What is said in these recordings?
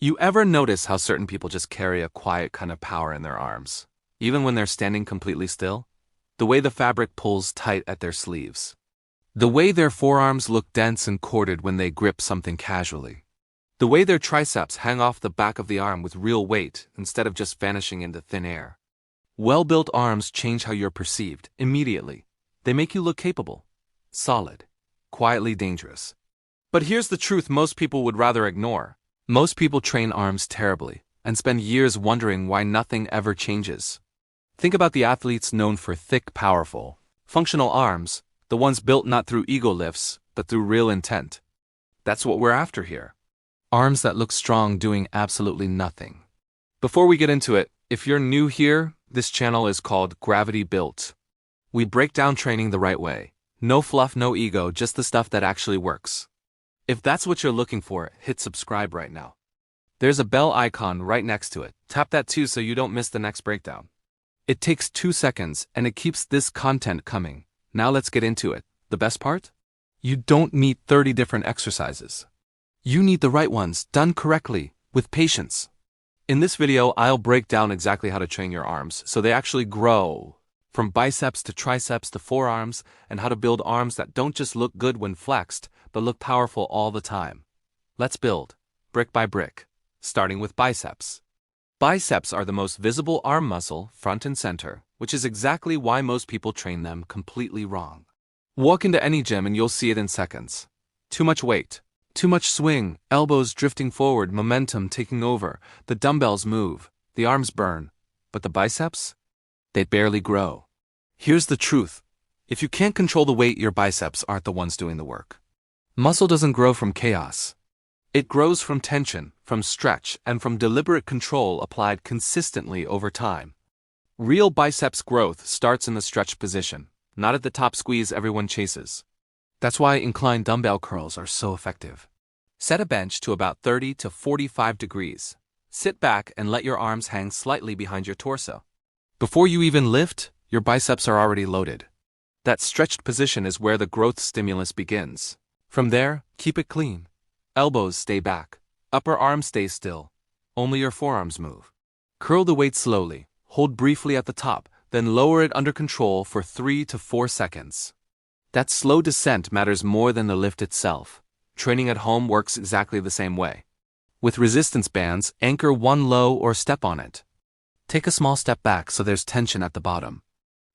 You ever notice how certain people just carry a quiet kind of power in their arms, even when they're standing completely still? The way the fabric pulls tight at their sleeves. The way their forearms look dense and corded when they grip something casually. The way their triceps hang off the back of the arm with real weight instead of just vanishing into thin air. Well-built arms change how you're perceived immediately. They make you look capable, solid, quietly dangerous. But here's the truth most people would rather ignore. Most people train arms terribly and spend years wondering why nothing ever changes. Think about the athletes known for thick, powerful, functional arms, the ones built not through ego lifts, but through real intent. That's what we're after here. Arms that look strong doing absolutely nothing. Before we get into it, if you're new here, this channel is called GravityBuilt. We break down training the right way. No fluff, no ego, just the stuff that actually works. If that's what you're looking for, hit subscribe right now. There's a bell icon right next to it. Tap that too so you don't miss the next breakdown. It takes 2 seconds and it keeps this content coming. Now let's get into it. The best part? You don't need 30 different exercises. You need the right ones, done correctly, with patience. In this video, I'll break down exactly how to train your arms so they actually grow. From biceps to triceps to forearms, and how to build arms that don't just look good when flexed, but look powerful all the time. Let's build, brick by brick, starting with biceps. Biceps are the most visible arm muscle, front and center, which is exactly why most people train them completely wrong. Walk into any gym and you'll see it in seconds. Too much weight, too much swing, elbows drifting forward, momentum taking over, the dumbbells move, the arms burn, but the biceps? They barely grow. Here's the truth. If you can't control the weight, your biceps aren't the ones doing the work. Muscle doesn't grow from chaos. It grows from tension, from stretch, and from deliberate control applied consistently over time. Real biceps growth starts in the stretched position, not at the top squeeze everyone chases. That's why incline dumbbell curls are so effective. Set a bench to about 30 to 45 degrees. Sit back and let your arms hang slightly behind your torso. Before you even lift, your biceps are already loaded. That stretched position is where the growth stimulus begins. From there, keep it clean. Elbows stay back. Upper arm stays still. Only your forearms move. Curl the weight slowly. Hold briefly at the top, then lower it under control for 3 to 4 seconds. That slow descent matters more than the lift itself. Training at home works exactly the same way. With resistance bands, anchor one low or step on it. Take a small step back so there's tension at the bottom.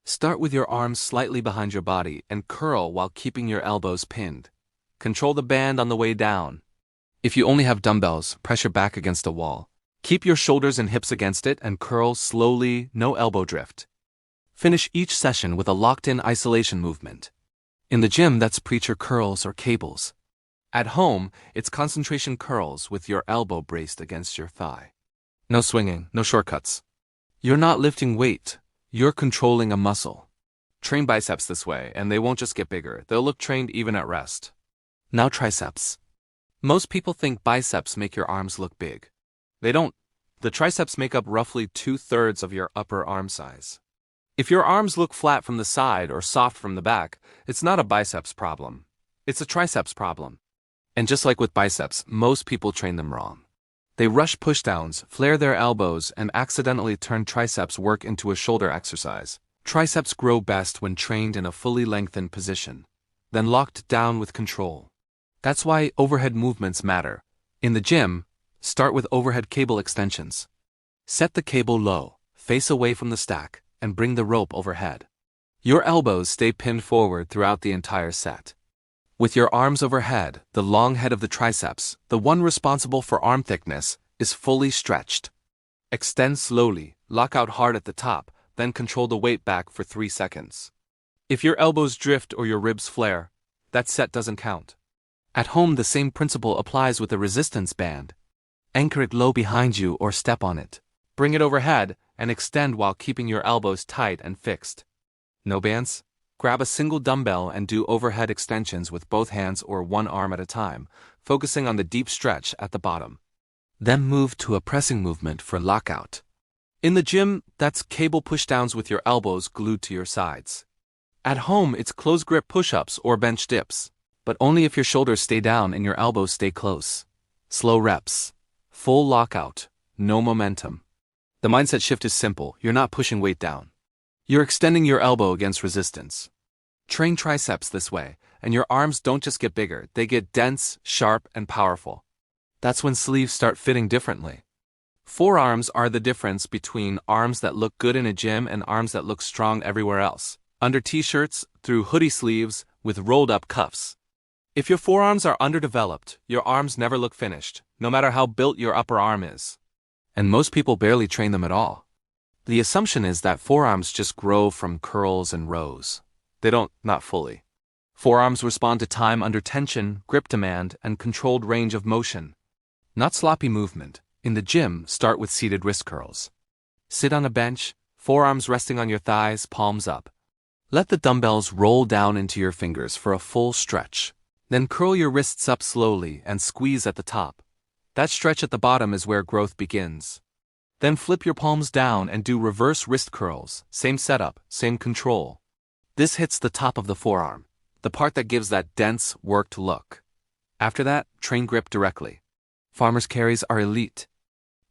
Start with your arms slightly behind your body and curl while keeping your elbows pinned. Control the band on the way down. If you only have dumbbells, press your back against a wall. Keep your shoulders and hips against it and curl slowly, no elbow drift. Finish each session with a locked-in isolation movement. In the gym, that's preacher curls or cables. At home, it's concentration curls with your elbow braced against your thigh. No swinging, no shortcuts. You're not lifting weight, you're controlling a muscle. Train biceps this way, and they won't just get bigger, they'll look trained even at rest. Now triceps. Most people think biceps make your arms look big. They don't. The triceps make up roughly 2/3 of your upper arm size. If your arms look flat from the side or soft from the back, it's not a biceps problem. It's a triceps problem. And just like with biceps, most people train them wrong. They rush pushdowns, flare their elbows, and accidentally turn triceps work into a shoulder exercise. Triceps grow best when trained in a fully lengthened position, then locked down with control. That's why overhead movements matter. In the gym, start with overhead cable extensions. Set the cable low, face away from the stack, and bring the rope overhead. Your elbows stay pinned forward throughout the entire set. With your arms overhead, the long head of the triceps, the one responsible for arm thickness, is fully stretched. Extend slowly, lock out hard at the top, then control the weight back for 3 seconds. If your elbows drift or your ribs flare, that set doesn't count. At home, the same principle applies with a resistance band. Anchor it low behind you or step on it. Bring it overhead and extend while keeping your elbows tight and fixed. No bands? Grab a single dumbbell and do overhead extensions with both hands or one arm at a time, focusing on the deep stretch at the bottom. Then move to a pressing movement for lockout. In the gym, that's cable pushdowns with your elbows glued to your sides. At home, it's close grip push-ups or bench dips, but only if your shoulders stay down and your elbows stay close. Slow reps. Full lockout, no momentum. The mindset shift is simple. You're not pushing weight down. You're extending your elbow against resistance. Train triceps this way, and your arms don't just get bigger, they get dense, sharp, and powerful. That's when sleeves start fitting differently. Forearms are the difference between arms that look good in a gym and arms that look strong everywhere else. Under t-shirts, through hoodie sleeves, with rolled-up cuffs. If your forearms are underdeveloped, your arms never look finished, no matter how built your upper arm is. And most people barely train them at all. The assumption is that forearms just grow from curls and rows. They don't, not fully. Forearms respond to time under tension, grip demand, and controlled range of motion. Not sloppy movement. In the gym, start with seated wrist curls. Sit on a bench, forearms resting on your thighs, palms up. Let the dumbbells roll down into your fingers for a full stretch. Then curl your wrists up slowly and squeeze at the top. That stretch at the bottom is where growth begins. Then flip your palms down and do reverse wrist curls. Same setup, same control. This hits the top of the forearm, the part that gives that dense, worked look. After that, train grip directly. Farmers' carries are elite.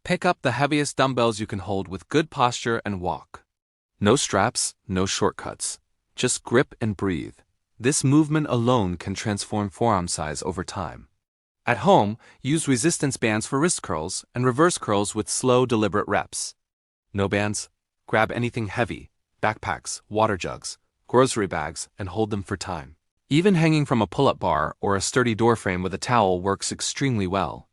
Pick up the heaviest dumbbells you can hold with good posture and walk. No straps, no shortcuts. Just grip and breathe. This movement alone can transform forearm size over time. At home, use resistance bands for wrist curls and reverse curls with slow, deliberate reps. No bands? Grab anything heavy, backpacks, water jugs, grocery bags, and hold them for time. Even hanging from a pull-up bar or a sturdy door frame with a towel works extremely well.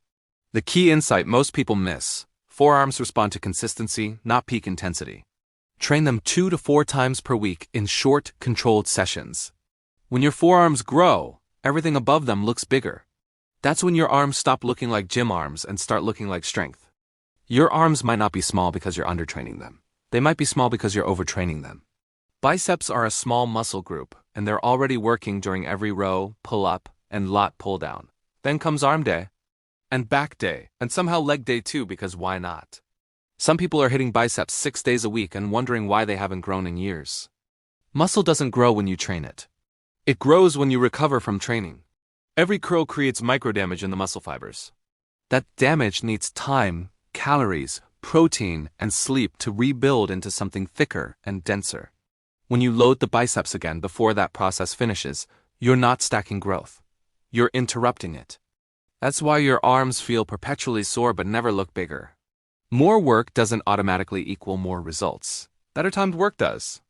The key insight most people miss: forearms respond to consistency, not peak intensity. Train them 2 to 4 times per week in short, controlled sessions. When your forearms grow, everything above them looks bigger. That's when your arms stop looking like gym arms and start looking like strength. Your arms might not be small because you're undertraining them. They might be small because you're overtraining them. Biceps are a small muscle group, and they're already working during every row, pull-up, and lat pull-down. Then comes arm day, and back day, and somehow leg day too, because why not? Some people are hitting biceps 6 days a week and wondering why they haven't grown in years. Muscle doesn't grow when you train it. It grows when you recover from training. Every curl creates microdamage in the muscle fibers. That damage needs time, calories, protein, and sleep to rebuild into something thicker and denser. When you load the biceps again before that process finishes, you're not stacking growth. You're interrupting it. That's why your arms feel perpetually sore but never look bigger. More work doesn't automatically equal more results. Better timed work does.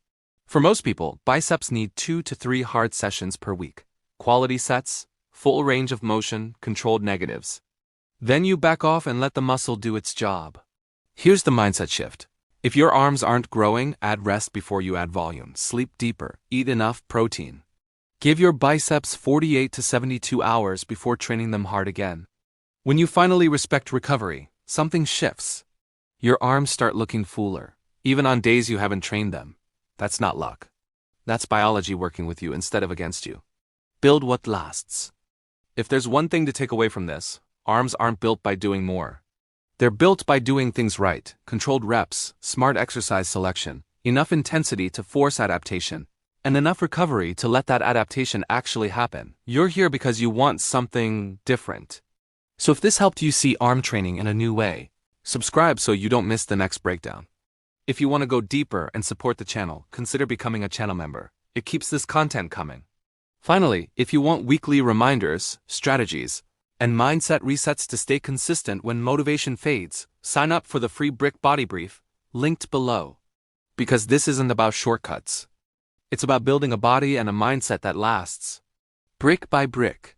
For most people, biceps need 2 to 3 hard sessions per week. Quality sets, full range of motion, controlled negatives. Then you back off and let the muscle do its job. Here's the mindset shift. If your arms aren't growing, add rest before you add volume. Sleep deeper. Eat enough protein. Give your biceps 48 to 72 hours before training them hard again. When you finally respect recovery, something shifts. Your arms start looking fuller, even on days you haven't trained them. That's not luck. That's biology working with you instead of against you. Build what lasts. If there's one thing to take away from this, arms aren't built by doing more. They're built by doing things right: controlled reps, smart exercise selection, enough intensity to force adaptation, and enough recovery to let that adaptation actually happen. You're here because you want something different. So if this helped you see arm training in a new way, subscribe so you don't miss the next breakdown. If you want to go deeper and support the channel, consider becoming a channel member. It keeps this content coming. Finally, if you want weekly reminders, strategies, and mindset resets to stay consistent when motivation fades, sign up for the free Brick Body Brief, linked below. Because this isn't about shortcuts. It's about building a body and a mindset that lasts. Brick by brick.